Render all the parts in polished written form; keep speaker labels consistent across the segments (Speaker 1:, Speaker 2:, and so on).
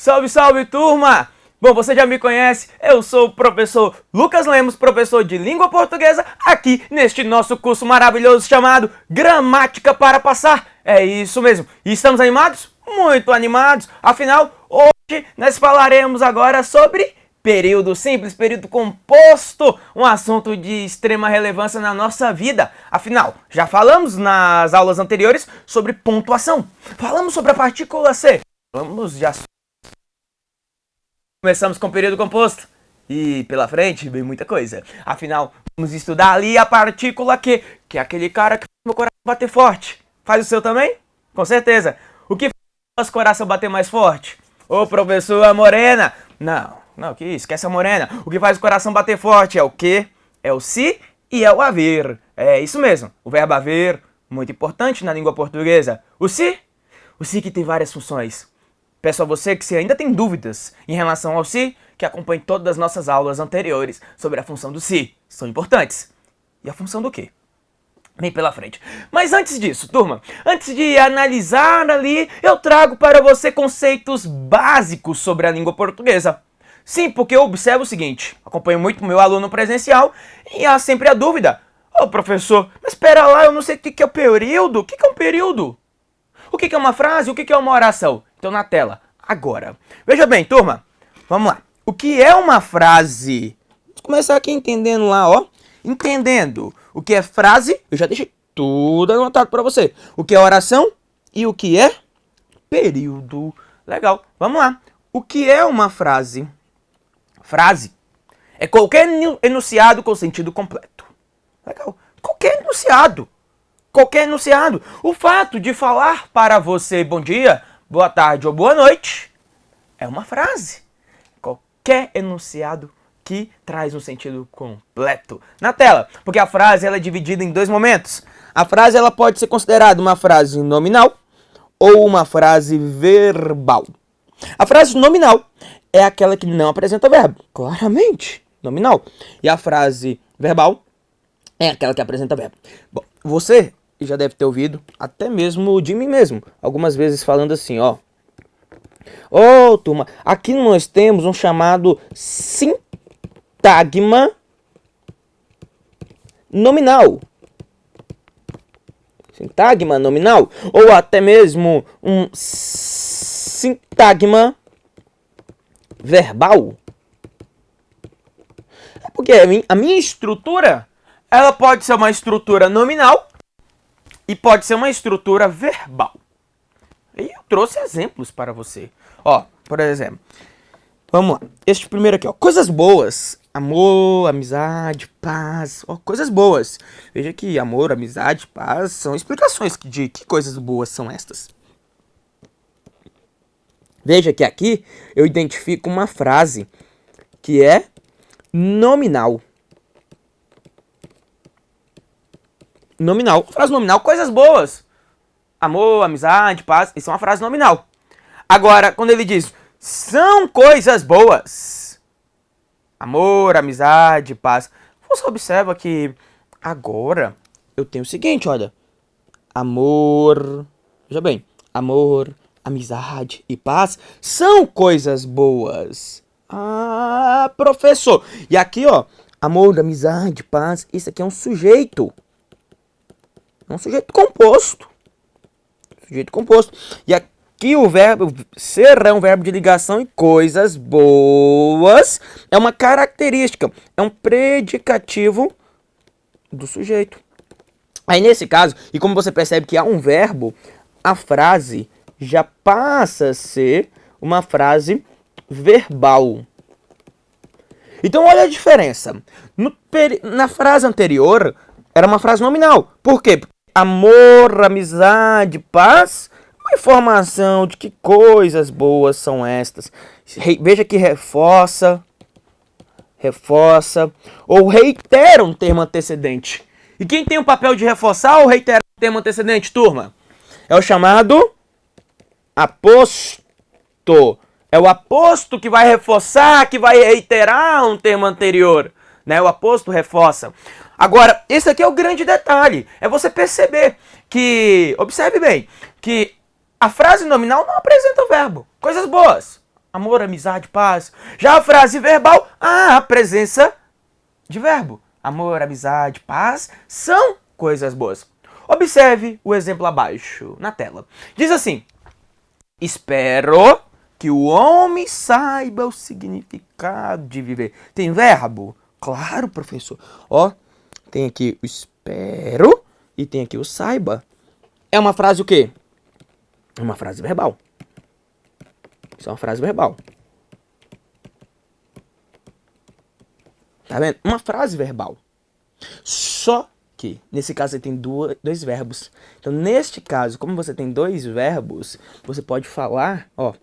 Speaker 1: Salve, salve, turma! Bom, você já me conhece, eu sou o professor Lucas Lemos, professor de língua portuguesa, aqui neste nosso curso maravilhoso chamado Gramática para Passar. É isso mesmo. E estamos animados? Muito animados. Afinal, hoje nós falaremos agora sobre período simples, período composto, um assunto de extrema relevância na nossa vida. Afinal, já falamos nas aulas anteriores sobre pontuação. Falamos sobre a partícula C. Falamos de Começamos com o período composto. E pela frente vem muita coisa. Afinal, vamos estudar ali a partícula Q, que é aquele cara que faz meu coração bater forte. Faz o seu também? Com certeza. O que faz o nosso coração bater mais forte? Ô, professor, a morena. Não, que isso, esquece a morena. O que faz o coração bater forte é o que? É o se e é o haver. É isso mesmo, o verbo haver, muito importante na língua portuguesa. O se que tem várias funções. Peço a você que se ainda tem dúvidas em relação ao se, que acompanhe todas as nossas aulas anteriores sobre a função do se. São importantes. E a função do que? Vem pela frente. Mas antes disso, turma, antes de analisar ali, eu trago para você conceitos básicos sobre a língua portuguesa. Sim, porque eu observo o seguinte, acompanho muito o meu aluno presencial e há sempre a dúvida. Ô, professor, mas espera lá, eu não sei o que é o período. O que é um período? O que é uma frase? O que é uma oração? Então na tela, agora. Veja bem, turma, vamos lá. O que é uma frase? Vamos começar aqui entendendo lá, ó. Entendendo o que é frase, eu já deixei tudo anotado para você. O que é oração e o que é período. Legal, vamos lá. O que é uma frase? Frase é qualquer enunciado com sentido completo. Legal. Qualquer enunciado. Qualquer enunciado. O fato de falar para você bom dia, boa tarde ou boa noite é uma frase. Qualquer enunciado que traz um sentido completo. Na tela, porque a frase ela é dividida em dois momentos. A frase ela pode ser considerada uma frase nominal ou uma frase verbal. A frase nominal é aquela que não apresenta verbo, claramente, nominal. E a frase verbal é aquela que apresenta verbo. Bom, você já deve ter ouvido, até mesmo de mim mesmo, algumas vezes falando assim, ó. Ô, turma, aqui nós temos um chamado sintagma nominal. Sintagma nominal. Ou até mesmo um sintagma verbal. É porque a minha estrutura, ela pode ser uma estrutura nominal e pode ser uma estrutura verbal. E eu trouxe exemplos para você. Ó, por exemplo, vamos lá. Este primeiro aqui, ó. Coisas boas. Amor, amizade, paz. Ó, coisas boas. Veja que amor, amizade, paz são explicações de que coisas boas são estas. Veja que aqui eu identifico uma frase que é nominal. Nominal. Frase nominal, coisas boas. Amor, amizade, paz. Isso é uma frase nominal. Agora, quando ele diz, são coisas boas. Amor, amizade, paz. Você observa que agora eu tenho o seguinte, olha. Amor. Veja bem. Amor, amizade e paz são coisas boas. Ah, professor. E aqui, ó. Amor, amizade, paz. Isso aqui é um sujeito. É um sujeito composto. Sujeito composto. E aqui o verbo ser é um verbo de ligação e coisas boas é uma característica. É um predicativo do sujeito. Aí nesse caso, e como você percebe que há um verbo, a frase já passa a ser uma frase verbal. Então olha a diferença. Na frase anterior era uma frase nominal. Por quê? Amor, amizade, paz, uma informação de que coisas boas são estas. Veja que reforça, ou reitera um termo antecedente. E quem tem o papel de reforçar ou reiterar um termo antecedente, turma? É o chamado aposto. É o aposto que vai reforçar, que vai reiterar um termo anterior. Né? O aposto reforça. Agora, esse aqui é o grande detalhe. É você perceber que, observe bem, que a frase nominal não apresenta o verbo. Coisas boas. amor, amizade, paz. Já a frase verbal, a presença de verbo. Amor, amizade, paz são coisas boas. Observe o exemplo abaixo na tela. Diz assim: espero que o homem saiba o significado de viver. Tem verbo? Claro, professor. Ó, tem aqui o espero e tem aqui o saiba. É uma frase o quê? É uma frase verbal. Isso é uma frase verbal. Tá vendo? Uma frase verbal. Só que, nesse caso, você tem dois verbos. Então, neste caso, como você tem dois verbos, você pode falar, ó,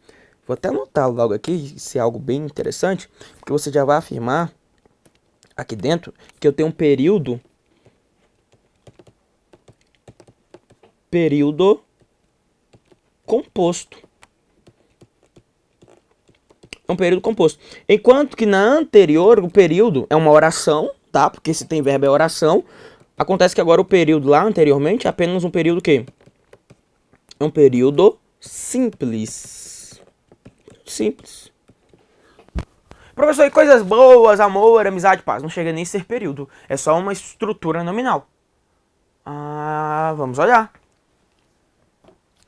Speaker 1: vou até anotar logo aqui, se é algo bem interessante, porque você já vai afirmar aqui dentro que eu tenho um período composto. É um período composto. Enquanto que na anterior, o período é uma oração, tá? Porque se tem verbo é oração. Acontece que agora o período lá anteriormente é apenas um período que? É um período simples. Simples. Professor, e coisas boas, amor, amizade, paz. Não chega nem a ser período. É só uma estrutura nominal. Vamos olhar.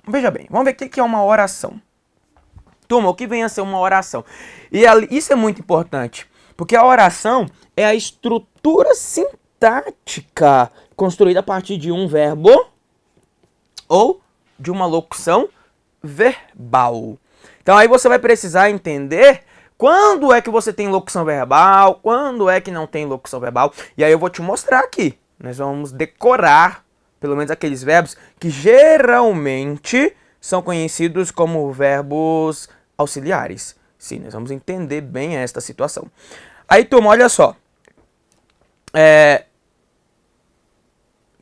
Speaker 1: Veja bem, vamos ver o que é uma oração. Turma, o que vem a ser uma oração? E isso é muito importante, porque a oração é a estrutura sintática construída a partir de um verbo ou de uma locução verbal. Então aí você vai precisar entender quando é que você tem locução verbal, quando é que não tem locução verbal. E aí eu vou te mostrar aqui. Nós vamos decorar pelo menos aqueles verbos que geralmente são conhecidos como verbos auxiliares. Sim, nós vamos entender bem esta situação. Aí, turma, olha só.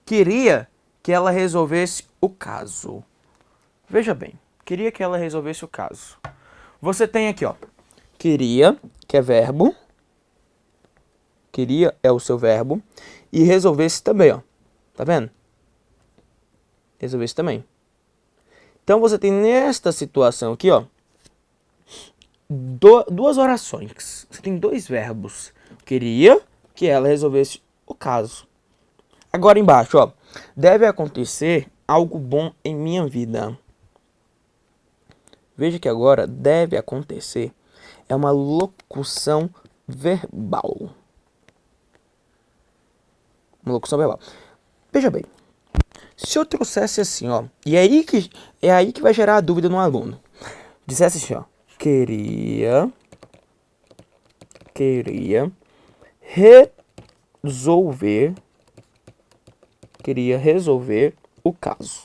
Speaker 1: Queria que ela resolvesse o caso. Veja bem, queria que ela resolvesse o caso. Você tem aqui, ó. Queria, que é verbo. Queria é o seu verbo. E resolvesse também, ó. Tá vendo? Resolvesse também. Então você tem nesta situação aqui, ó, duas orações. Você tem dois verbos. Queria que ela resolvesse o caso. Agora embaixo, ó. Deve acontecer algo bom em minha vida. Veja que agora deve acontecer. É uma locução verbal. Uma locução verbal. Veja bem. Se eu trouxesse assim, ó. E é aí que vai gerar a dúvida no aluno. Dissesse assim, ó. Queria resolver o caso.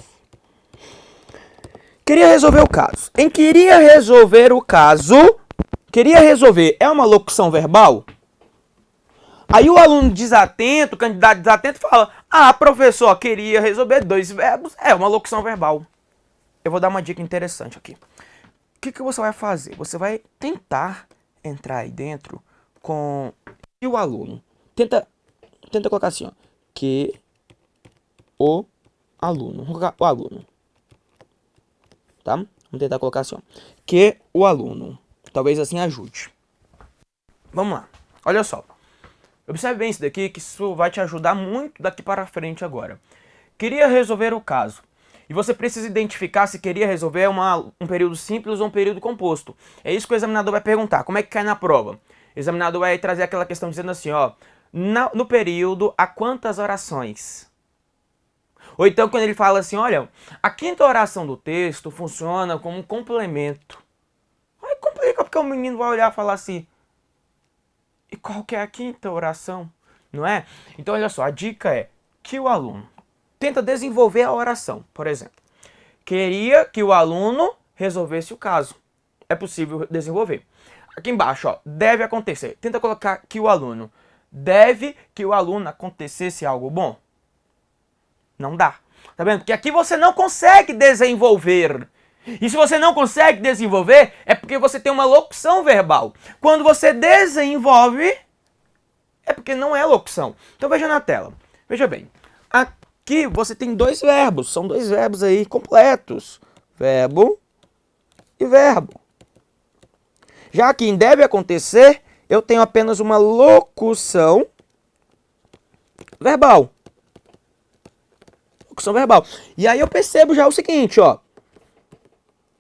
Speaker 1: Queria resolver o caso. Em queria resolver o caso, queria resolver é uma locução verbal? Aí o aluno desatento, o candidato desatento fala: professor, queria resolver dois verbos, é uma locução verbal. Eu vou dar uma dica interessante aqui. O que você vai fazer? Você vai tentar entrar aí dentro com o aluno. Tenta colocar assim, ó. Que o aluno. Vamos colocar o aluno. Tá? Vamos tentar colocar assim, ó. Que o aluno. Talvez assim ajude. Vamos lá. Olha só. Observe bem isso daqui, que isso vai te ajudar muito daqui para frente agora. Queria resolver o caso. E você precisa identificar se queria resolver um período simples ou um período composto. É isso que o examinador vai perguntar. Como é que cai na prova? O examinador vai trazer aquela questão dizendo assim, ó. No período, há quantas orações? Ou então quando ele fala assim, olha, a quinta oração do texto funciona como um complemento. Aí complica, porque o menino vai olhar e falar assim, e qual que é a quinta oração? Não é? Então olha só, a dica é que o aluno tenta desenvolver a oração, por exemplo. Queria que o aluno resolvesse o caso. É possível desenvolver. Aqui embaixo, ó, deve acontecer. Tenta colocar que o aluno. Deve que o aluno acontecesse algo bom? Não dá. Tá vendo? Porque aqui você não consegue desenvolver. E se você não consegue desenvolver, é porque você tem uma locução verbal. Quando você desenvolve, é porque não é locução. Então veja na tela. Veja bem. Aqui você tem dois verbos. São dois verbos aí completos. Verbo e verbo. Já que em deve acontecer, eu tenho apenas uma locução verbal. Locução verbal. E aí eu percebo já o seguinte, ó.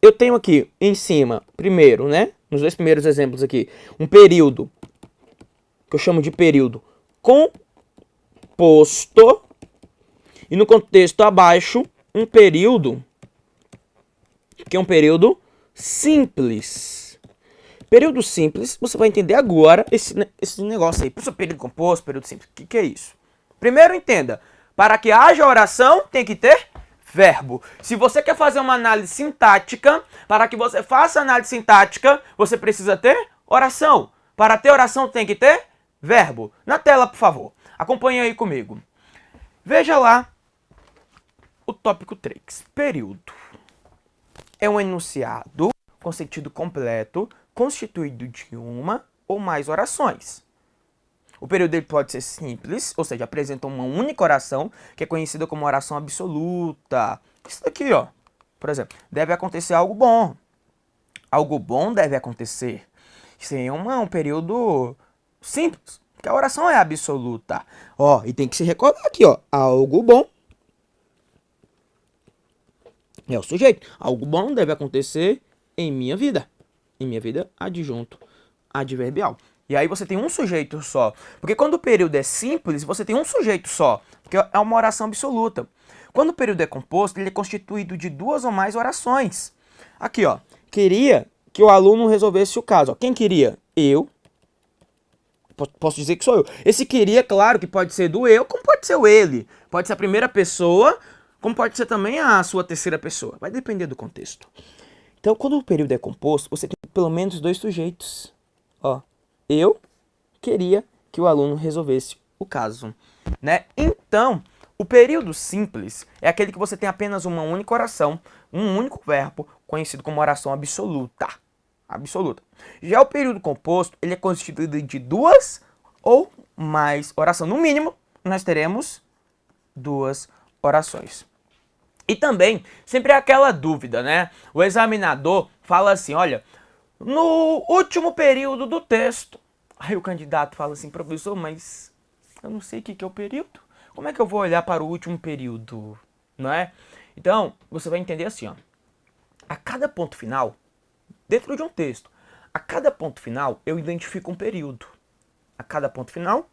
Speaker 1: Eu tenho aqui em cima, primeiro, né? Nos dois primeiros exemplos aqui, um período, que eu chamo de período composto. E no contexto abaixo, um período, que é um período simples. Período simples, você vai entender agora esse negócio aí. Professor, período composto, período simples, o que é isso? Primeiro entenda, para que haja oração, tem que ter verbo. Se você quer fazer uma análise sintática, para que você faça análise sintática, você precisa ter oração. Para ter oração, tem que ter verbo. Na tela, por favor. Acompanhe aí comigo. Veja lá o tópico 3. Período. É um enunciado com sentido completo, constituído de uma ou mais orações. O período dele pode ser simples, ou seja, apresenta uma única oração, que é conhecida como oração absoluta. Isso daqui, ó. Por exemplo, deve acontecer algo bom. Algo bom deve acontecer. Isso aí é um período simples, porque a oração é absoluta. Ó, e tem que se recordar aqui, ó. Algo bom é o sujeito. Algo bom deve acontecer em minha vida. Em minha vida, adjunto adverbial. E aí você tem um sujeito só. Porque quando o período é simples, você tem um sujeito só. Porque é uma oração absoluta. Quando o período é composto, ele é constituído de duas ou mais orações. Aqui, ó. Queria que o aluno resolvesse o caso. Ó. Quem queria? Eu. Posso dizer que sou eu. Esse queria, claro, que pode ser do eu, como pode ser o ele. Pode ser a primeira pessoa, como pode ser também a sua terceira pessoa. Vai depender do contexto. Então, quando o período é composto, você tem pelo menos dois sujeitos. Ó. Eu queria que o aluno resolvesse o caso, né? Então, o período simples é aquele que você tem apenas uma única oração, um único verbo, conhecido como oração absoluta. Absoluta. Já o período composto, ele é constituído de duas ou mais orações. No mínimo, nós teremos duas orações. E também, sempre é aquela dúvida, né? O examinador fala assim, olha, no último período do texto. Aí o candidato fala assim, professor, mas eu não sei o que é o período. Como é que eu vou olhar para o último período? Não é? Então, você vai entender assim, ó. A cada ponto final, dentro de um texto, a cada ponto final eu identifico um período. A cada ponto final,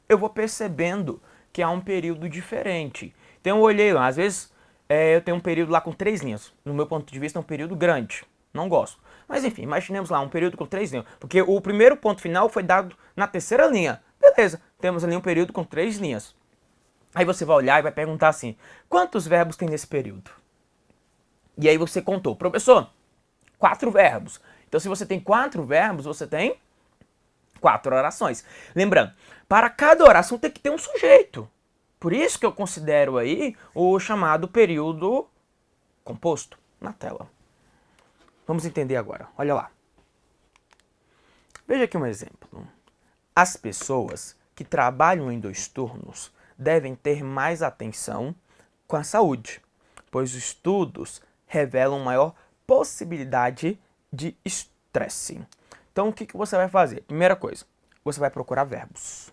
Speaker 1: eu vou percebendo que há um período diferente. Então eu olhei lá, às vezes eu tenho um período lá com 3 linhas. No meu ponto de vista é um período grande. Não gosto. Mas enfim, imaginemos lá um período com 3 linhas. Porque o primeiro ponto final foi dado na terceira linha. Beleza, temos ali um período com 3 linhas. Aí você vai olhar e vai perguntar assim, quantos verbos tem nesse período? E aí você contou, professor, 4 verbos. Então se você tem 4 verbos, você tem 4 orações. Lembrando, para cada oração tem que ter um sujeito. Por isso que eu considero aí o chamado período composto na tela. Vamos entender agora. Olha lá. Veja aqui um exemplo. As pessoas que trabalham em 2 turnos devem ter mais atenção com a saúde, pois os estudos revelam maior possibilidade de estresse. Então, o que você vai fazer? Primeira coisa, você vai procurar verbos.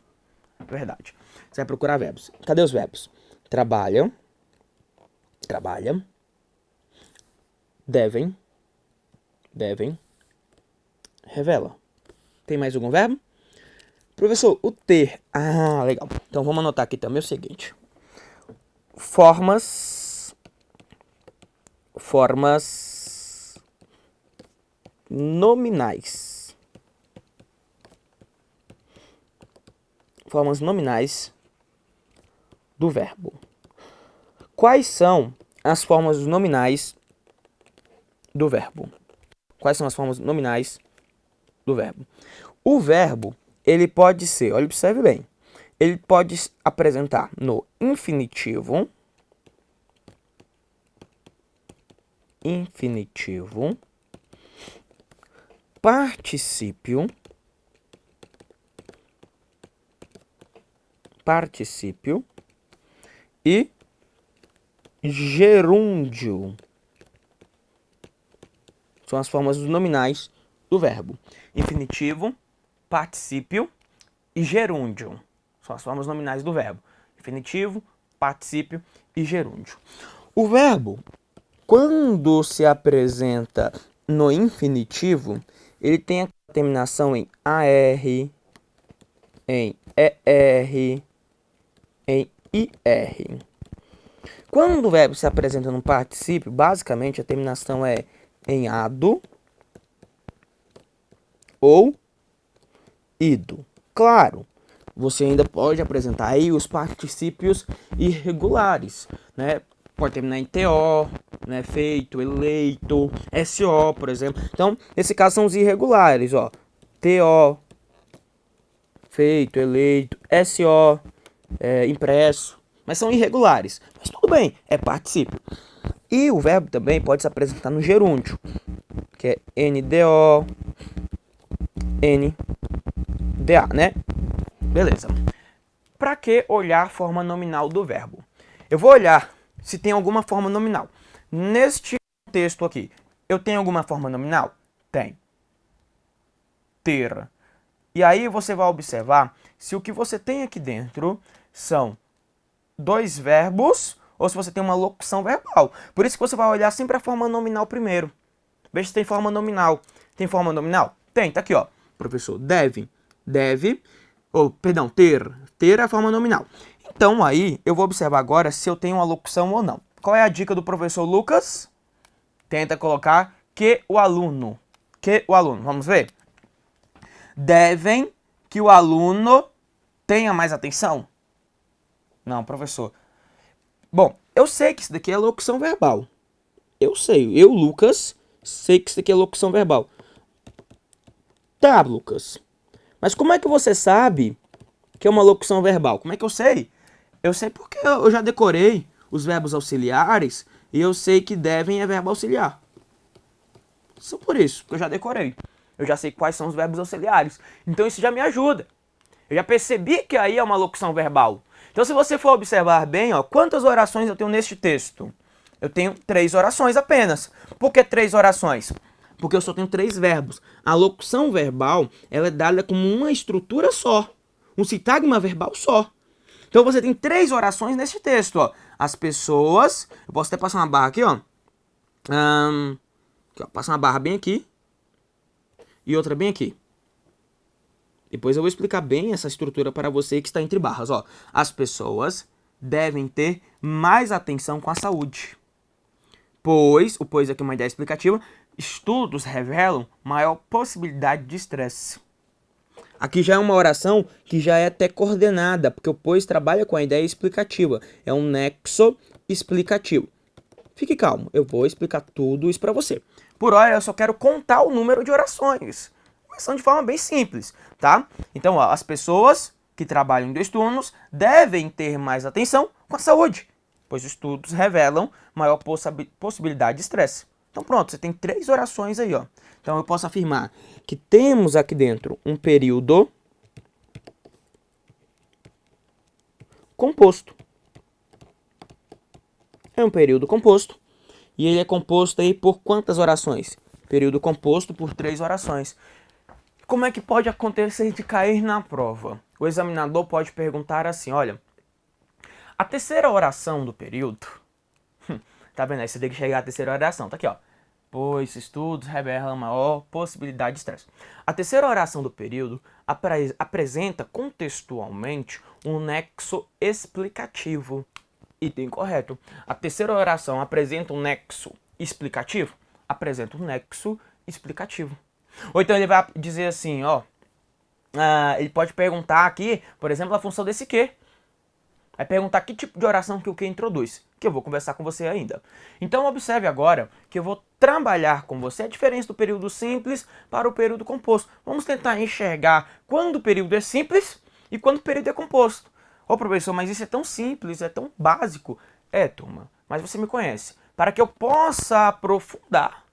Speaker 1: Verdade. Você vai procurar verbos. Cadê os verbos? Trabalham. Trabalham. Devem. Revela. Tem mais algum verbo? Professor, o ter. Ah, legal. Então vamos anotar aqui também o seguinte. Formas nominais. Formas nominais do verbo. Quais são as formas nominais do verbo? Quais são as formas nominais do verbo? O verbo, ele pode ser, olha, observe bem, ele pode se apresentar no infinitivo, particípio, e gerúndio. São as formas nominais do verbo. Infinitivo, particípio e gerúndio. São as formas nominais do verbo. Infinitivo, particípio e gerúndio. O verbo, quando se apresenta no infinitivo, ele tem a terminação em AR, em ER, em IR. Quando o verbo se apresenta no particípio, basicamente a terminação é em ado ou ido. Claro, você ainda pode apresentar aí os particípios irregulares, né? Pode terminar em TO, né? Feito, eleito, SO, por exemplo. Então, nesse caso são os irregulares, ó. TO, feito, eleito, SO, impresso. Mas são irregulares. Mas tudo bem, é particípio. E o verbo também pode se apresentar no gerúndio, que é NDO, NDA, né? Beleza. Para que olhar a forma nominal do verbo? Eu vou olhar se tem alguma forma nominal. Neste texto aqui, eu tenho alguma forma nominal? Tem. Ter. E aí você vai observar se o que você tem aqui dentro são dois verbos ou se você tem uma locução verbal. Por isso que você vai olhar sempre a forma nominal primeiro. Veja se tem forma nominal. Tem forma nominal? Tem, tá aqui, ó. Professor, deve, ter. Ter é a forma nominal. Então aí eu vou observar agora se eu tenho uma locução ou não. Qual é a dica do professor Lucas? Tenta colocar que o aluno. Vamos ver? Devem que o aluno tenha mais atenção? Não, professor. Bom, eu sei que isso daqui é locução verbal. Eu sei. Eu, Lucas, sei que isso daqui é locução verbal. Tá, Lucas. Mas como é que você sabe que é uma locução verbal? Como é que eu sei? Eu sei porque eu já decorei os verbos auxiliares e eu sei que devem é verbo auxiliar. Só por isso que eu já decorei. Eu já sei quais são os verbos auxiliares. Então isso já me ajuda. Eu já percebi que aí é uma locução verbal. Então se você for observar bem, ó, quantas orações eu tenho neste texto? Eu tenho 3 orações apenas. Por que 3 orações? Porque eu só tenho 3 verbos. A locução verbal, ela é dada como uma estrutura só. Um sintagma verbal só. Então você tem 3 orações neste texto, ó. As pessoas... Eu posso até passar uma barra aqui, ó. Aqui, ó, passar uma barra bem aqui. E outra bem aqui. Depois eu vou explicar bem essa estrutura para você que está entre barras, ó. As pessoas devem ter mais atenção com a saúde. Pois, o pois aqui é uma ideia explicativa, estudos revelam maior possibilidade de estresse. Aqui já é uma oração que já é até coordenada, porque o pois trabalha com a ideia explicativa. É um nexo explicativo. Fique calmo, eu vou explicar tudo isso para você. Por hora, eu só quero contar o número de orações. Mas são de forma bem simples, tá? Então, ó, as pessoas que trabalham em 2 turnos devem ter mais atenção com a saúde, pois os estudos revelam maior possibilidade de estresse. Então pronto, você tem 3 orações aí, ó. Então eu posso afirmar que temos aqui dentro um período composto. É um período composto. E ele é composto aí por quantas orações? Período composto por 3 orações. Como é que pode acontecer de cair na prova? O examinador pode perguntar assim, olha, a terceira oração do período, tá vendo aí? Você tem que chegar à terceira oração, tá aqui, ó. Pois estudos revelam maior possibilidade de estresse. A terceira oração do período apresenta contextualmente um nexo explicativo. Item correto. A terceira oração apresenta um nexo explicativo? Apresenta um nexo explicativo. Ou então ele vai dizer assim, ó, ele pode perguntar aqui, por exemplo, a função desse que. Vai perguntar que tipo de oração que o que introduz, que eu vou conversar com você ainda. Então observe agora que eu vou trabalhar com você a diferença do período simples para o período composto. Vamos tentar enxergar quando o período é simples e quando o período é composto. Ô professor, mas isso é tão simples, é tão básico. É, turma, mas você me conhece. Para que eu possa aprofundar,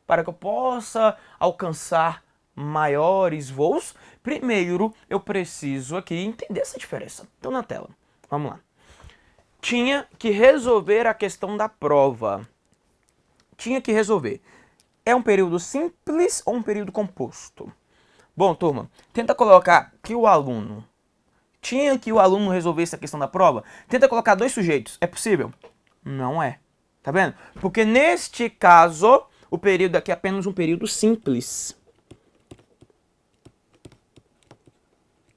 Speaker 1: para que eu possa alcançar maiores voos, primeiro eu preciso aqui entender essa diferença. Então na tela, vamos lá. Tinha que resolver a questão da prova. Tinha que resolver. é um período simples ou um período composto? Bom, turma, tenta colocar que o aluno resolvesse a questão da prova. Tenta colocar dois sujeitos. É possível? Não é. Tá vendo? Porque neste caso, o período aqui é apenas um período simples.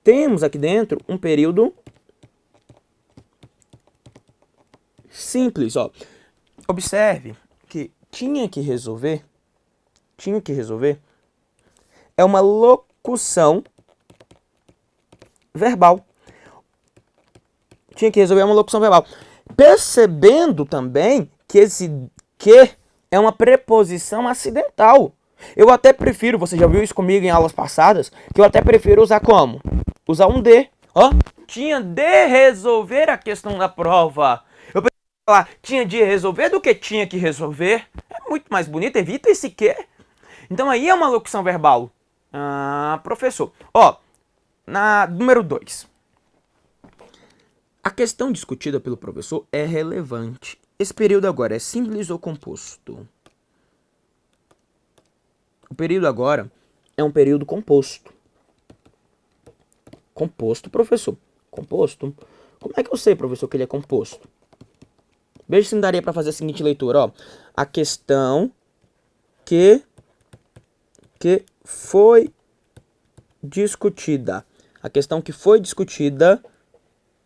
Speaker 1: Temos aqui dentro um período simples, ó. Observe que tinha que resolver é uma locução verbal. Tinha que resolver uma locução verbal. Percebendo também que esse que é uma preposição acidental. Eu até prefiro, você já viu isso comigo em aulas passadas, que eu até prefiro usar como? Usar um de. Ó, tinha de resolver a questão da prova. Eu prefiro falar tinha de resolver do que tinha que resolver. É muito mais bonito, evita esse que. Então aí é uma locução verbal. Ah, professor. Ó, na número 2. A questão discutida pelo professor é relevante. Esse período agora é simples ou composto? O período agora é um período composto. Composto, professor. Composto? Como é que eu sei, professor, que ele é composto? Veja se não daria para fazer a seguinte leitura, ó. A questão que foi discutida. A questão que foi discutida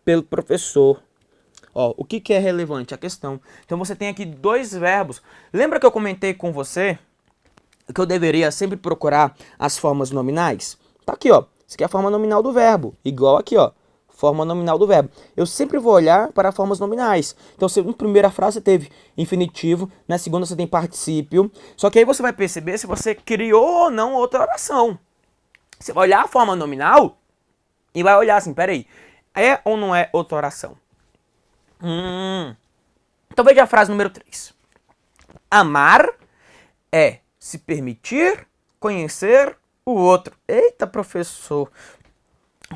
Speaker 1: pelo professor. Ó, o que é relevante? A questão. Então você tem aqui dois verbos. Lembra que eu comentei com você que eu deveria sempre procurar as formas nominais? Tá aqui, ó. Isso aqui é a forma nominal do verbo. Igual aqui, ó. Forma nominal do verbo. Eu sempre vou olhar para formas nominais. Então, na primeira frase você teve infinitivo, na segunda você tem particípio. Só que aí você vai perceber se você criou ou não outra oração. Você vai olhar a forma nominal e vai olhar assim, peraí, é ou não é outra oração? Então veja a frase número 3. Amar é se permitir conhecer o outro. Eita, professor.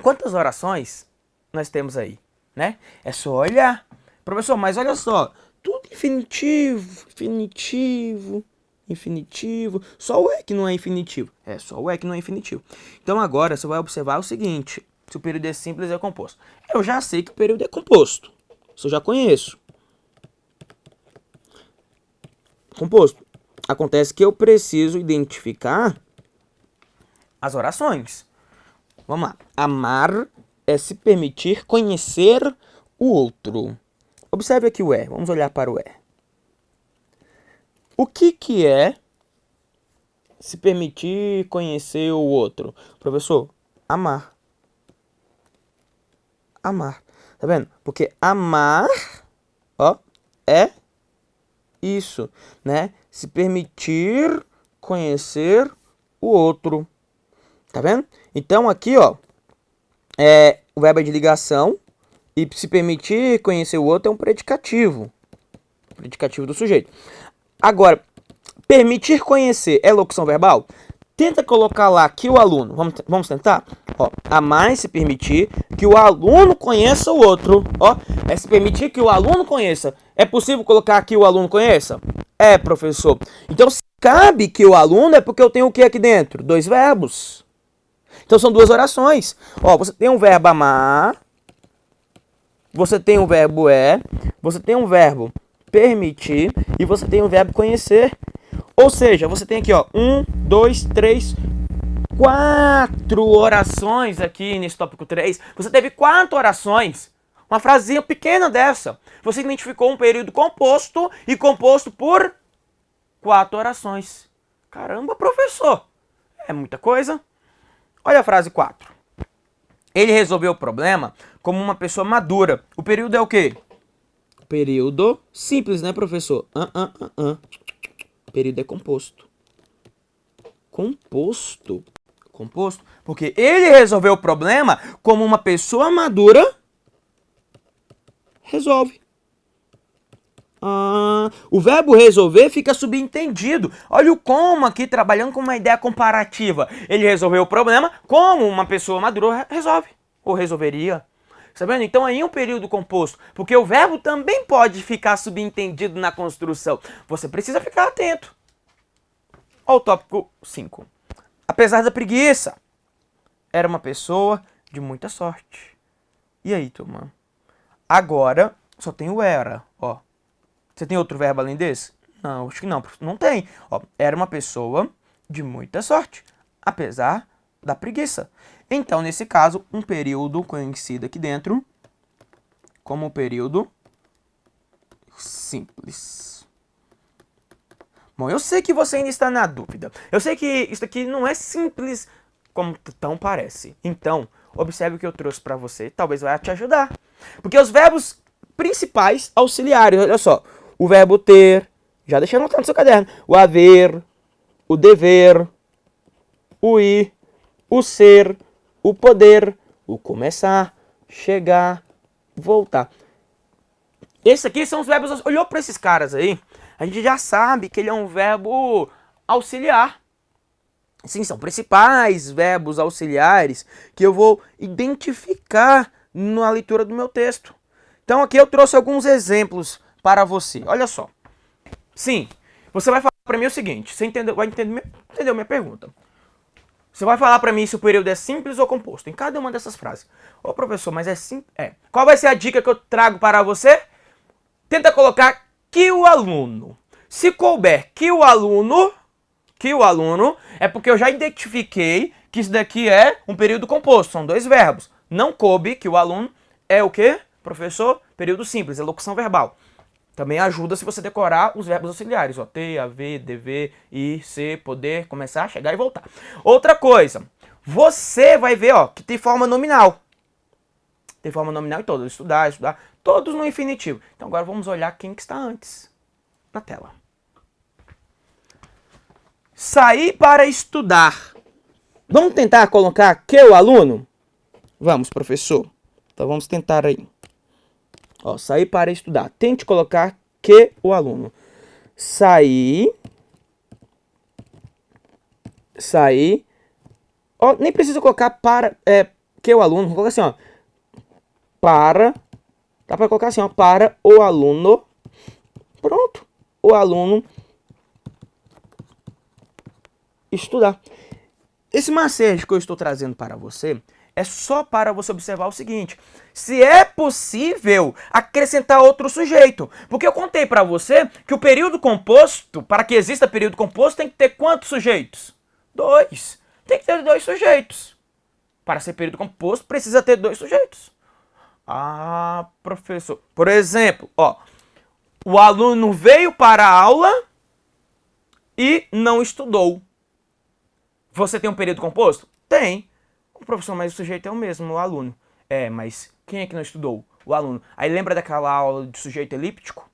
Speaker 1: Quantas orações nós temos aí, né? É só olhar. Professor, mas olha só. Tudo infinitivo, infinitivo, infinitivo. Só o é que não é infinitivo. É, só o é que não é infinitivo. Então agora você vai observar o seguinte. Se o período é simples, é composto. Eu já sei que o período é composto. Isso eu já conheço. Composto. Acontece que eu preciso identificar as orações. Vamos lá. Amar é se permitir conhecer o outro. Observe aqui o é. Vamos olhar para o é. O que é se permitir conhecer o outro? Professor, amar. Amar. Tá vendo? Porque amar, ó, é isso, né? Se permitir conhecer o outro. Tá vendo? Então aqui, ó, o verbo é de ligação e se permitir conhecer o outro é um predicativo. Predicativo do sujeito. Agora, permitir conhecer é locução verbal? Tenta colocar lá que o aluno, vamos tentar? Ó, amar é se permitir que o aluno conheça o outro. Ó, é se permitir que o aluno conheça. É possível colocar que o aluno conheça? É, professor. Então, se cabe que o aluno, é porque eu tenho o que aqui dentro? Dois verbos. Então, são duas orações. Ó, você tem um verbo amar, você tem um verbo é, você tem um verbo permitir e você tem um verbo conhecer. Ou seja, você tem aqui, ó, 1, 2, 3, 4 orações aqui nesse tópico 3. Você teve 4 orações. Uma frasinha pequena dessa. Você identificou um período composto e composto por 4 orações. Caramba, professor. É muita coisa. Olha a frase 4. Ele resolveu o problema como uma pessoa madura. O período é o quê? Período simples, né, professor? Período é composto. Composto. Composto. Porque ele resolveu o problema como uma pessoa madura resolve. O verbo resolver fica subentendido. Olha o como aqui, trabalhando com uma ideia comparativa. Ele resolveu o problema como uma pessoa madura resolve. Ou resolveria. Tá vendo? Então aí é um período composto. Porque o verbo também pode ficar subentendido na construção. Você precisa ficar atento. Olha o tópico 5. Apesar da preguiça, era uma pessoa de muita sorte. E aí, turma? Agora, só tem o era, ó. Você tem outro verbo além desse? Não, acho que não. Não tem. Ó, era uma pessoa de muita sorte, apesar da preguiça. Então, nesse caso, um período conhecido aqui dentro como período simples. Bom, eu sei que você ainda está na dúvida. Eu sei que isso aqui não é simples como tão parece. Então, observe o que eu trouxe para você. Talvez vai te ajudar. Porque os verbos principais auxiliares, olha só. O verbo ter, já deixei anotado no seu caderno. O haver, o dever, o ir, o ser, o poder, o começar, chegar, voltar. Esses aqui são os verbos. Olhou para esses caras aí, a gente já sabe que ele é um verbo auxiliar. Sim, são principais verbos auxiliares que eu vou identificar na leitura do meu texto. Então aqui eu trouxe alguns exemplos para você. Olha só. Sim, você vai falar para mim o seguinte. Você vai entender minha pergunta. Você vai falar para mim se o período é simples ou composto. Em cada uma dessas frases. Ô professor, mas é simples? É. Qual vai ser a dica que eu trago para você? Tenta colocar que o aluno. Se couber que o aluno é porque eu já identifiquei que isso daqui é um período composto. São dois verbos. Não coube que o aluno é o quê? Professor, período simples, é locução verbal. Também ajuda se você decorar os verbos auxiliares. Ó, ter, haver, dever, ir, ser, poder, começar, chegar e voltar. Outra coisa. Você vai ver, ó, que tem forma nominal. Tem forma nominal em todos. Estudar, todos no infinitivo. Então agora vamos olhar quem que está antes na tela. Sair para estudar. Vamos tentar colocar que o aluno? Vamos, professor. Então vamos tentar aí. Ó, sair para estudar. Tente colocar que o aluno. Sair. Ó, nem precisa colocar para que o aluno. Vou colocar assim, ó. Para. Dá para colocar assim, ó. Para o aluno. Pronto. O aluno estudar. Esse macete que eu estou trazendo para você é só para você observar o seguinte: se é possível acrescentar outro sujeito. Porque eu contei para você que o período composto, para que exista período composto, tem que ter quantos sujeitos? 2. Tem que ter 2 sujeitos. Para ser período composto, precisa ter 2 sujeitos. Ah, professor. Por exemplo, ó, o aluno veio para a aula e não estudou. Você tem um período composto? Tem. O professor, mas o sujeito é o mesmo, o aluno. É, mas quem é que não estudou? O aluno. Aí lembra daquela aula de sujeito elíptico?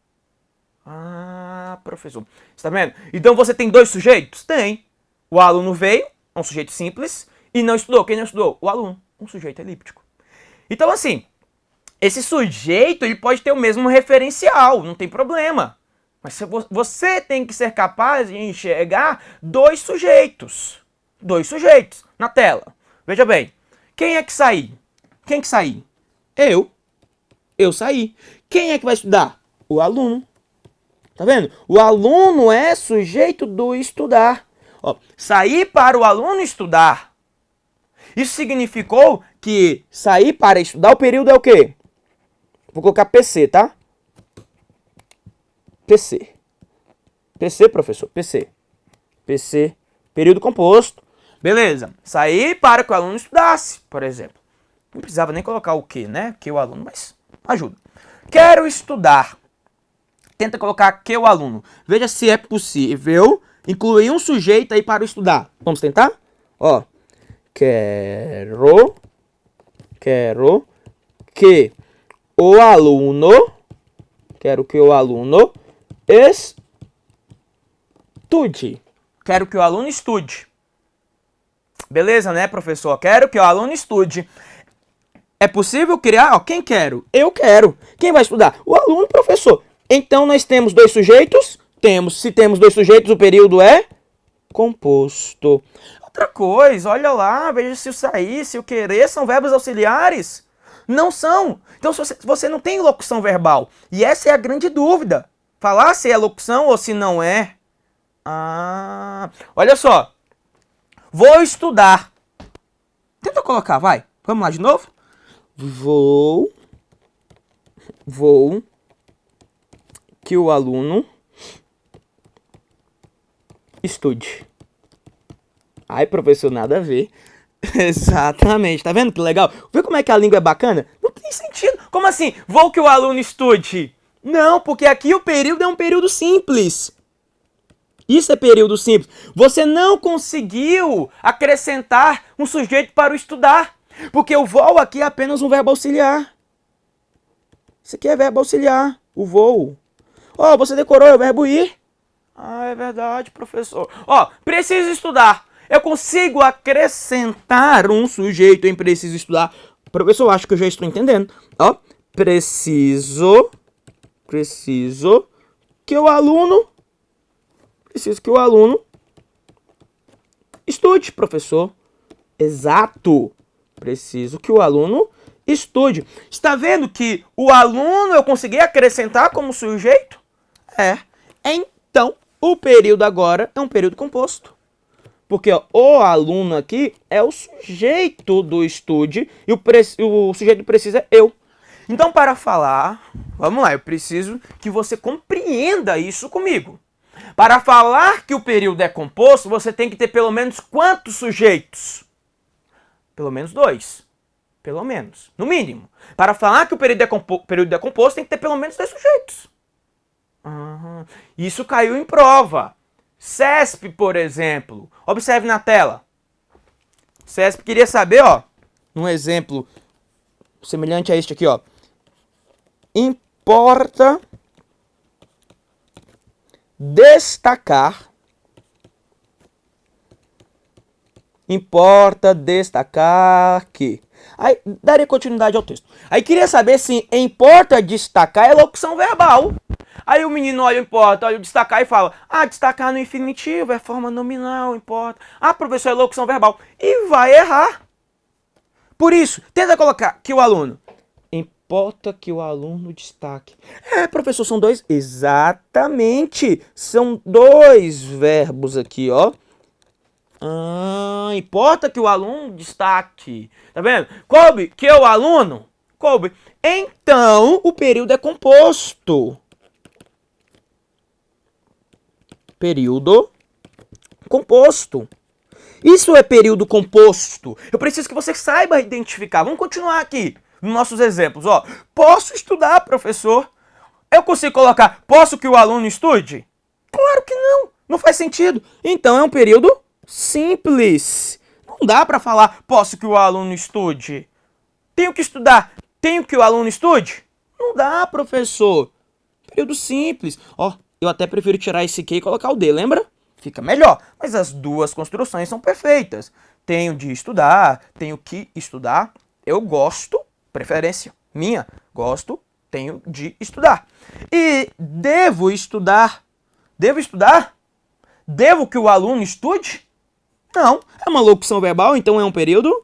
Speaker 1: Ah, professor. Você tá vendo? Então você tem 2 sujeitos? Tem. O aluno veio, um sujeito simples, e não estudou. Quem não estudou? O aluno, um sujeito elíptico. Então assim, esse sujeito ele pode ter o mesmo referencial, não tem problema. Mas você tem que ser capaz de enxergar 2 sujeitos. 2 sujeitos na tela. Veja bem, quem é que sair? Quem que sair? Eu saí. Quem é que vai estudar? O aluno. Tá vendo? O aluno é sujeito do estudar. Ó, sair para o aluno estudar. Isso significou que sair para estudar, o período é o quê? Vou colocar PC, tá? PC. PC, professor. PC. PC. Período composto. Beleza. Sair para que o aluno estudasse, por exemplo. Não precisava nem colocar o que, né? Que o aluno, mas ajuda. Quero estudar. Tenta colocar que o aluno. Veja se é possível incluir um sujeito aí para estudar. Vamos tentar? Ó. Quero que o aluno. Quero que o aluno estude. Quero que o aluno estude. Beleza, né, professor? Quero que o aluno estude. É possível criar? Ó, quem quero? Eu quero. Quem vai estudar? O aluno, professor. Então, nós temos 2 sujeitos? Temos. Se temos 2 sujeitos, o período é composto. Outra coisa, olha lá, veja se o sair, se o querer são verbos auxiliares. Não são. Então, se você não tem locução verbal. E essa é a grande dúvida. Falar se é locução ou se não é. Olha só. Vou estudar. Tenta colocar, vai. Vamos lá de novo. Vou que o aluno estude. Ai, professor, nada a ver. Exatamente, tá vendo que legal? Vê como é que a língua é bacana? Não tem sentido. Como assim? Vou que o aluno estude. Não, porque aqui o período é um período simples. Isso é período simples. Você não conseguiu acrescentar um sujeito para o estudar. Porque o vou aqui é apenas um verbo auxiliar. Isso aqui é verbo auxiliar, o vou. Ó, você decorou, é o verbo ir. Ah, é verdade, professor. Ó, preciso estudar. Eu consigo acrescentar um sujeito em preciso estudar. Professor, acho que eu já estou entendendo. Ó, preciso que o aluno estude, professor. Exato. Preciso que o aluno estude. Está vendo que o aluno eu consegui acrescentar como sujeito? Então, o período agora é um período composto. Porque ó, o aluno aqui é o sujeito do estude e o sujeito do precisa é eu. Então, para falar, vamos lá, eu preciso que você compreenda isso comigo. Para falar que o período é composto, você tem que ter pelo menos quantos sujeitos? Pelo menos 2. Pelo menos, no mínimo. Para falar que o período é composto, tem que ter pelo menos 2 sujeitos. Isso caiu em prova. CESP, por exemplo. Observe na tela. CESP queria saber, ó, um exemplo semelhante a este aqui, ó. Importa destacar que. Aí daria continuidade ao texto. Aí queria saber se importa destacar é locução verbal. Aí o menino olha o importa, olha o destacar e fala: ah, destacar no infinitivo é forma nominal, importa. Ah, professor, é locução verbal. E vai errar. Por isso, tenta colocar que o aluno. Importa que o aluno destaque. Professor, são 2? Exatamente. São 2 verbos aqui, ó. Importa que o aluno destaque. Tá vendo? Coube que o aluno. Coube. Então, o período é composto. Período composto. Isso é período composto. Eu preciso que você saiba identificar. Vamos continuar aqui nos nossos exemplos. Ó, posso estudar, professor? Eu consigo colocar posso que o aluno estude? Claro que não. Não faz sentido. Então é um período simples. Não dá para falar posso que o aluno estude. Tenho que estudar. Tenho que o aluno estude? Não dá, professor. Período simples. Ó, eu até prefiro tirar esse Q e colocar o D, lembra? Fica melhor. Mas as duas construções são perfeitas. Tenho de estudar, tenho que estudar. Eu gosto, preferência minha, gosto, tenho de estudar. E devo estudar? Devo estudar? Devo que o aluno estude? Não, é uma locução verbal, então é um período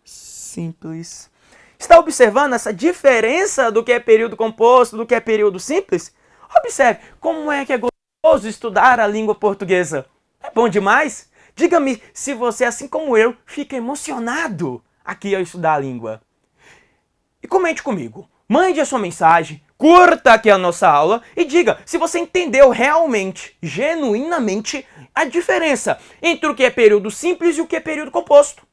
Speaker 1: simples. Está observando essa diferença do que é período composto, do que é período simples? Observe como é que é gostoso estudar a língua portuguesa. É bom demais? Diga-me se você, assim como eu, fica emocionado aqui ao estudar a língua. E comente comigo. Mande a sua mensagem, curta aqui a nossa aula e diga se você entendeu realmente, genuinamente, a diferença entre o que é período simples e o que é período composto.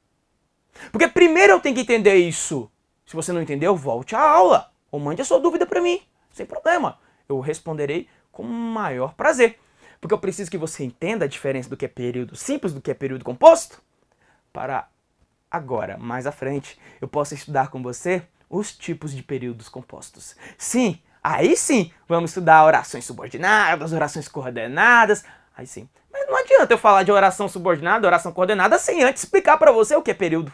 Speaker 1: Porque primeiro eu tenho que entender isso. Se você não entendeu, volte à aula ou mande a sua dúvida para mim, sem problema. Eu responderei com o maior prazer. Porque eu preciso que você entenda a diferença do que é período simples do que é período composto. Para agora, mais à frente, eu possa estudar com você os tipos de períodos compostos. Sim, aí sim, vamos estudar orações subordinadas, orações coordenadas. Aí sim. Mas não adianta eu falar de oração subordinada, oração coordenada, sem antes explicar para você o que é período.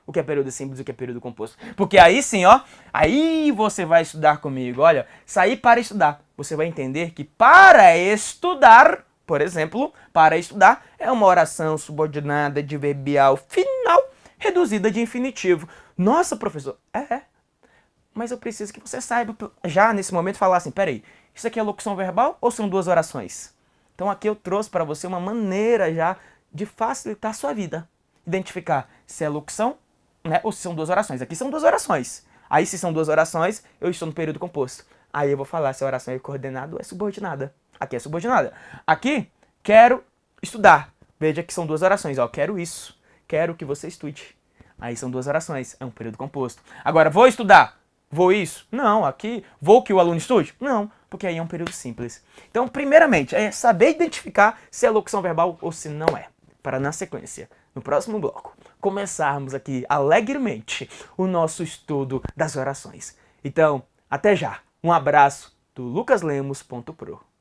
Speaker 1: O que é período simples e o que é período composto. Porque aí sim, ó, aí você vai estudar comigo. Olha, sair para estudar. Você vai entender que para estudar, por exemplo, para estudar é uma oração subordinada adverbial final reduzida de infinitivo. Nossa, professor, mas eu preciso que você saiba já nesse momento falar assim, peraí, isso aqui é locução verbal ou são 2 orações? Então aqui eu trouxe para você uma maneira já de facilitar a sua vida. Identificar se é locução, né, ou se são duas orações. Aqui são duas orações. Aí se são duas orações, eu estou no período composto. Aí eu vou falar se a oração é coordenada ou é subordinada. Aqui é subordinada. Aqui, quero estudar. Veja que são duas orações. Ó, quero isso. Quero que você estude. Aí são duas orações. É um período composto. Agora, vou estudar. Vou isso? Não. Aqui, vou que o aluno estude? Não, porque aí é um período simples. Então, primeiramente, é saber identificar se é locução verbal ou se não é. Para, na sequência, no próximo bloco, começarmos aqui alegremente o nosso estudo das orações. Então, até já. Um abraço do lucaslemos.pro.